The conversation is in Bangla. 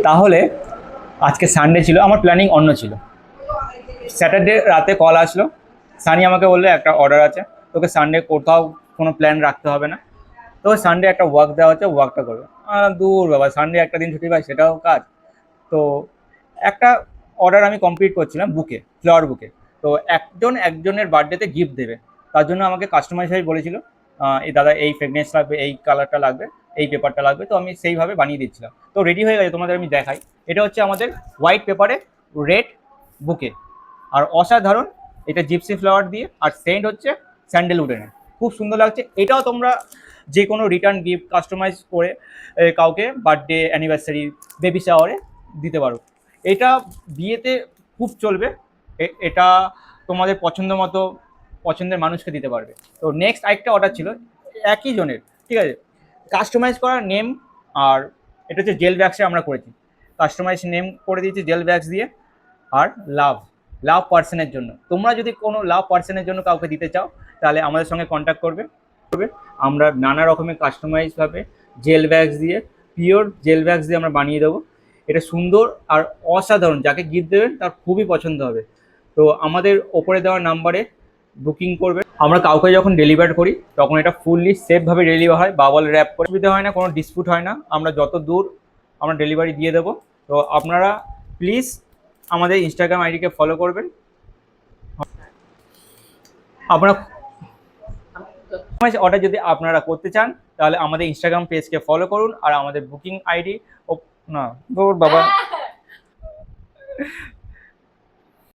তাহলে আজকে সানডে ছিল, আমার প্ল্যানিং অন্য ছিল। স্যাটারডে রাতে কল আসলো, সানি আমাকে বললো একটা অর্ডার আছে, তোকে সানডে কোথাও কোনো প্ল্যান রাখতে হবে না, তো সানডে একটা ওয়ার্ক দেওয়া হচ্ছে, ওয়ার্কটা করবে। দূর বাবা, সানডে একটা দিন ছুটি পাই সেটাও কাজ। তো একটা অর্ডার আমি কমপ্লিট করছিলাম, বুকে, ফ্লাওয়ার বুকে। তো একজনের বার্থডেতে গিফট দেবে, তার জন্য আমাকে কাস্টমাইজ হয়ে বলেছিল এই দাদা এই ফ্রেগনেন্স লাগবে, এই কালারটা লাগবে, এই পেপারটা লাগবে। তো আমি সেইভাবে বানিয়ে দিচ্ছিলাম, তো রেডি হয়ে গেছে, তোমাদের আমি দেখাই। এটা হচ্ছে আমাদের হোয়াইট পেপারে রেড বুকে, আর অসাধারণ। এটা জিপসি ফ্লাওয়ার দিয়ে, আর সেন্ট হচ্ছে স্যান্ডেলউডেনের, খুব সুন্দর লাগছে। এটাও তোমরা যে কোনো রিটার্ন গিফট কাস্টমাইজ করে কাউকে বার্থডে, অ্যানিভার্সারি, বেবি শাওয়ারে দিতে পারো। এটা বিয়েতে খুব চলবে। এটা তোমাদের পছন্দ মতো পছন্দের মানুষকে দিতে পারবে। তো নেক্সট আরেকটা অর্ডার ছিল একই জনের, ঠিক আছে, কাস্টমাইজ করা নেম। আর এটা হচ্ছে জেল ব্যাক্সে আমরা করেছি, কাস্টমাইজ নেম করে দিয়েছি জেল ব্যাক্স দিয়ে। আর লাভ, লাভ পার্সনের জন্য, তোমরা যদি কোনো লাভ পার্সনের জন্য কাউকে দিতে চাও, তাহলে আমাদের সঙ্গে কন্ট্যাক্ট করবে। আমরা নানা রকমের কাস্টমাইজভাবে জেল ব্যাগস দিয়ে, পিওর জেল ব্যাগস দিয়ে আমরা বানিয়ে দেবো। এটা সুন্দর আর অসাধারণ, যাকে গিফট দেবেন তার খুবই পছন্দ হবে। তো আমাদের ওপরে দেওয়া নাম্বারে বুকিং করবে। আমরা কাউকে যখন ডেলিভার করি তখন এটা ফুললি সেফভাবে ডেলিভার হয়, বাবল র্যাপ করে, অসুবিধা হয় না, কোনো ডিসপুট হয় না। আমরা যত দূর আমরা ডেলিভারি দিয়ে দেবো। তো আপনারা প্লিজ আমাদের ইনস্টাগ্রাম আইডিকে ফলো করবেন। আপনারা অর্ডার যদি আপনারা করতে চান, তাহলে আমাদের ইনস্টাগ্রাম পেজকে ফলো করুন, আর আমাদের বুকিং আইডি, ও না, বাবা